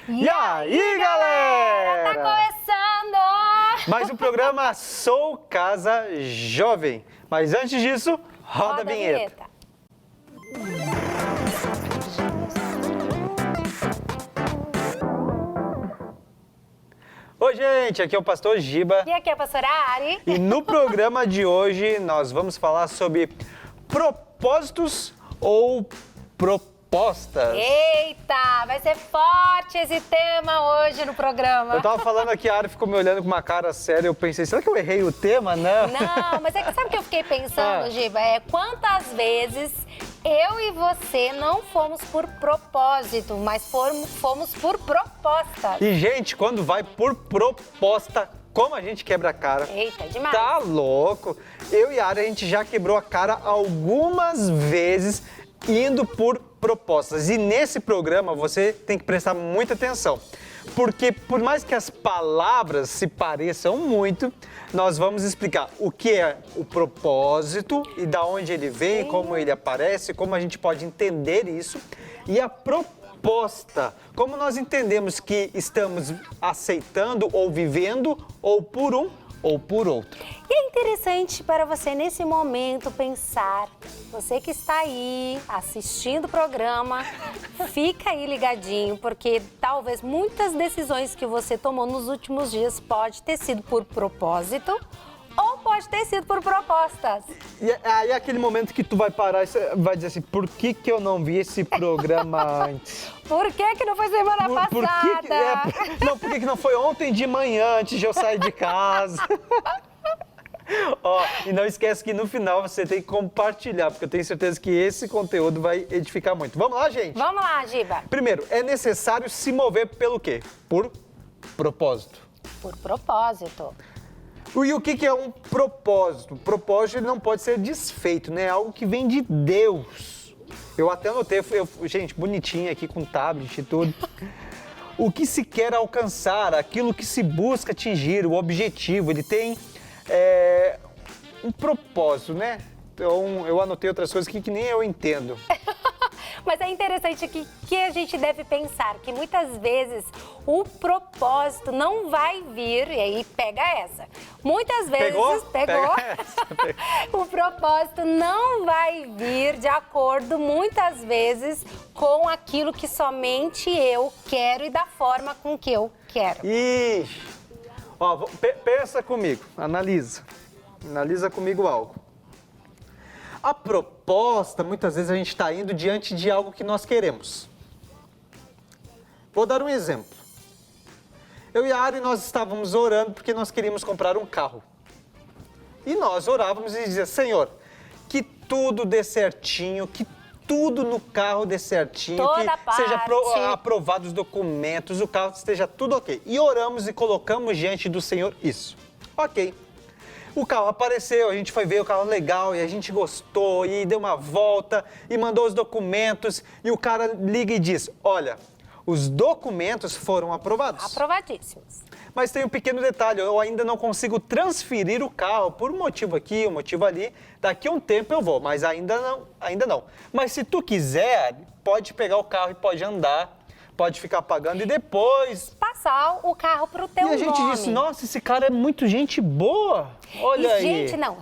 E aí, galera? Tá começando! Mais um programa Sou Casa Jovem. Mas antes disso, roda a vinheta. Oi, gente, aqui é o Pastor Giba. E aqui é a pastora Ari. E no programa de hoje nós vamos falar sobre propósitos ou propostas. Eita, vai ser forte esse tema hoje no programa. Eu tava falando aqui, a Ari ficou me olhando com uma cara séria, eu pensei, será que eu errei o tema? Não, mas é que sabe o que eu fiquei pensando, Giba? Quantas vezes eu e você não fomos por propósito, mas fomos por proposta. E, gente, quando vai por proposta, como a gente quebra a cara. Eita, demais. Tá louco? Eu e a Ari, a gente já quebrou a cara algumas vezes indo por propostas. E nesse programa você tem que prestar muita atenção. Porque por mais que as palavras se pareçam muito, nós vamos explicar o que é o propósito e da onde ele vem, como ele aparece, como a gente pode entender isso. E a proposta, como nós entendemos que estamos aceitando ou vivendo ou por um ou por outro. E é interessante para você, nesse momento, pensar, você que está aí assistindo o programa, fica aí ligadinho, porque talvez muitas decisões que você tomou nos últimos dias pode ter sido por propósito ou pode ter sido por propostas. E aí é aquele momento que tu vai parar e você vai dizer assim, por que que eu não vi esse programa antes? Por que não foi semana passada? Por que que não foi ontem de manhã, antes de eu sair de casa? Ó, e não esquece que no final você tem que compartilhar, porque eu tenho certeza que esse conteúdo vai edificar muito. Vamos lá, gente? Vamos lá, Giba. Primeiro, é necessário se mover pelo quê? Por propósito. Por propósito. E o que é um propósito? O propósito ele não pode ser desfeito, né? É algo que vem de Deus. Eu até anotei, gente, bonitinho aqui com tablet e tudo. O que se quer alcançar, aquilo que se busca atingir, o objetivo, ele tem um propósito, né? Então, eu anotei outras coisas que nem eu entendo. Mas é interessante que a gente deve pensar que muitas vezes o propósito não vai vir, e aí pega essa. Muitas vezes, Pegou? Pegou. Pega essa. O propósito não vai vir de acordo, muitas vezes, com aquilo que somente eu quero e da forma com que eu quero. Ixi. Ó, pensa comigo, analisa comigo algo. A proposta, muitas vezes a gente está indo diante de algo que nós queremos. Vou dar um exemplo. Eu e a Ari, nós estávamos orando porque nós queríamos comprar um carro. E nós orávamos e dizíamos, Senhor, que tudo dê certinho, que tudo no carro dê certinho, Toda que seja parte. aprovado os documentos, o carro esteja tudo ok. E oramos e colocamos diante do Senhor isso. Ok. O carro apareceu, a gente foi ver o carro legal e a gente gostou e deu uma volta e mandou os documentos e o cara liga e diz, olha, os documentos foram aprovados. Aprovadíssimos. Mas tem um pequeno detalhe, eu ainda não consigo transferir o carro por um motivo aqui, um motivo ali. Daqui a um tempo eu vou, mas ainda não. Mas se tu quiser, pode pegar o carro e pode andar, pode ficar pagando e depois... Passar o carro pro teu nome. E a gente disse, nossa, esse cara é muito gente boa. Olha aí. Gente, não,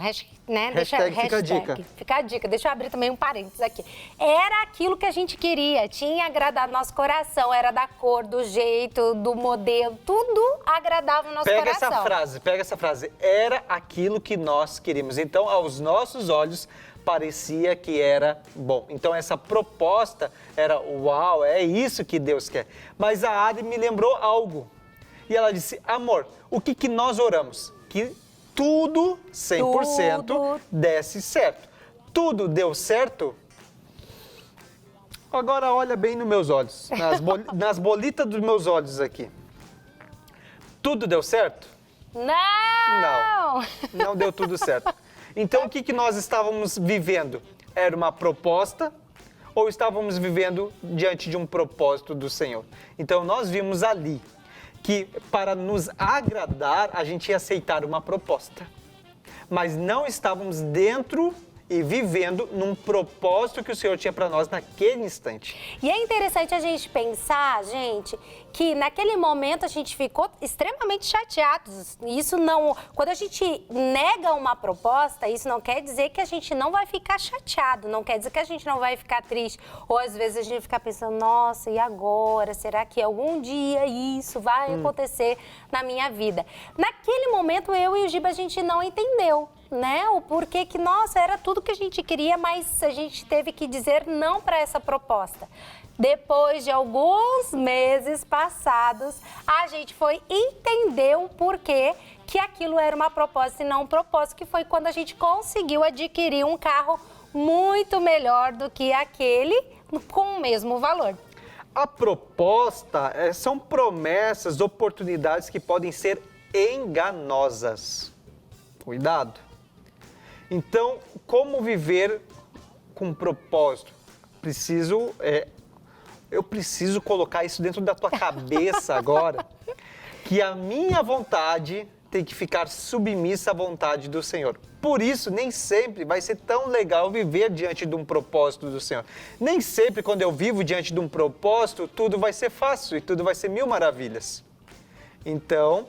né? Hashtag fica a dica. Fica a dica. Deixa eu abrir também um parênteses aqui. Era aquilo que a gente queria, tinha agradado nosso coração, era da cor, do jeito, do modelo, tudo agradava o nosso coração. Pega essa frase. Era aquilo que nós queríamos. Então, aos nossos olhos, parecia que era bom. Então, essa proposta era, uau, é isso que Deus quer. Mas a Ari me lembrou algo. E ela disse, amor, o que nós oramos? Que tudo, 100%, desse certo. Tudo deu certo? Agora olha bem nos meus olhos, nas bolitas dos meus olhos aqui. Tudo deu certo? Não deu tudo certo. Então, o que nós estávamos vivendo? Era uma proposta ou estávamos vivendo diante de um propósito do Senhor? Então, nós vimos ali que para nos agradar, a gente ia aceitar uma proposta. Mas não estávamos dentro e vivendo num propósito que o Senhor tinha para nós naquele instante. E é interessante a gente pensar, gente, que naquele momento a gente ficou extremamente chateados. Isso não, quando a gente nega uma proposta, isso não quer dizer que a gente não vai ficar chateado, não quer dizer que a gente não vai ficar triste. Ou às vezes a gente fica pensando, nossa, e agora? Será que algum dia isso vai acontecer na minha vida? Naquele momento, eu e o Giba, a gente não entendeu, né? O porquê que, nossa, era tudo que a gente queria, mas a gente teve que dizer não para essa proposta. Depois de alguns meses passados, a gente foi entender o porquê que aquilo era uma proposta e não um propósito, que foi quando a gente conseguiu adquirir um carro muito melhor do que aquele com o mesmo valor. A proposta são promessas, oportunidades que podem ser enganosas. Cuidado. Então, como viver com propósito? Eu preciso colocar isso dentro da tua cabeça agora, que a minha vontade tem que ficar submissa à vontade do Senhor. Por isso, nem sempre vai ser tão legal viver diante de um propósito do Senhor. Nem sempre, quando eu vivo diante de um propósito, tudo vai ser fácil e tudo vai ser mil maravilhas. Então,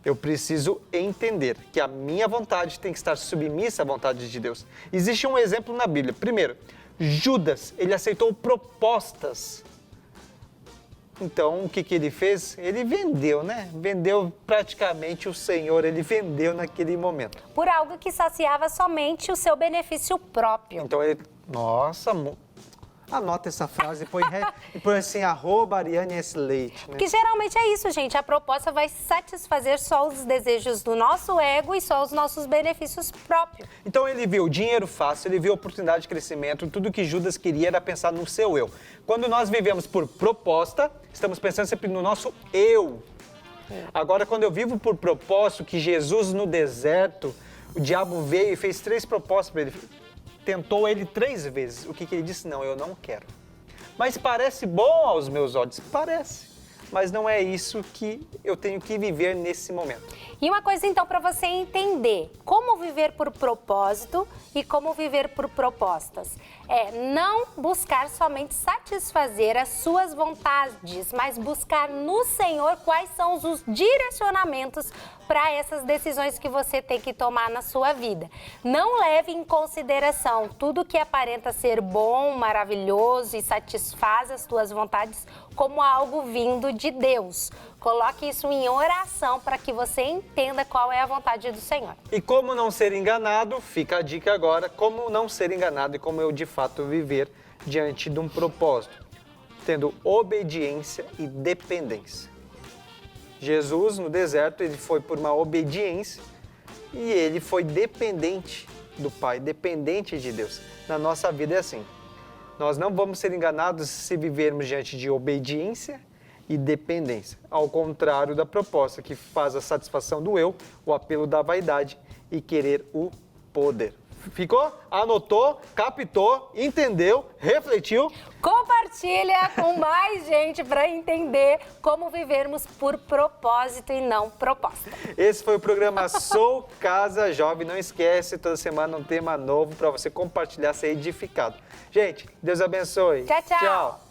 eu preciso entender que a minha vontade tem que estar submissa à vontade de Deus. Existe um exemplo na Bíblia. Primeiro, Judas, ele aceitou propostas. Então, o que ele fez? Ele vendeu, né? Vendeu praticamente o Senhor, ele vendeu naquele momento. Por algo que saciava somente o seu benefício próprio. Então, nossa, anota essa frase e põe assim, @ArianeSLeite. Né? Porque geralmente é isso, gente. A proposta vai satisfazer só os desejos do nosso ego e só os nossos benefícios próprios. Então ele viu dinheiro fácil, ele viu oportunidade de crescimento, tudo que Judas queria era pensar no seu eu. Quando nós vivemos por proposta, estamos pensando sempre no nosso eu. Agora, quando eu vivo por propósito, que Jesus no deserto, o diabo veio e fez 3 propostas para ele. Tentou ele 3 vezes. O que ele disse? Não, eu não quero. Mas parece bom aos meus olhos? Parece. Mas não é isso que eu tenho que viver nesse momento. E uma coisa, então, para você entender como viver por propósito e como viver por propostas. É não buscar somente satisfazer as suas vontades, mas buscar no Senhor quais são os direcionamentos para essas decisões que você tem que tomar na sua vida. Não leve em consideração tudo que aparenta ser bom, maravilhoso e satisfaz as suas vontades como algo vindo de Deus. Coloque isso em oração para que você entenda qual é a vontade do Senhor. E como não ser enganado, fica a dica agora, como não ser enganado e como eu de fato viver diante de um propósito, tendo obediência e dependência. Jesus, no deserto, ele foi por uma obediência e ele foi dependente do Pai, dependente de Deus. Na nossa vida é assim. Nós não vamos ser enganados se vivermos diante de obediência e dependência. Ao contrário da proposta, que faz a satisfação do eu, o apelo da vaidade e querer o poder. Ficou? Anotou? Captou? Entendeu? Refletiu? Compartilha com mais gente para entender como vivermos por propósito e não proposta. Esse foi o programa Sou Casa Jovem. Não esquece, toda semana um tema novo para você compartilhar, ser edificado. Gente, Deus abençoe. Tchau, tchau. Tchau.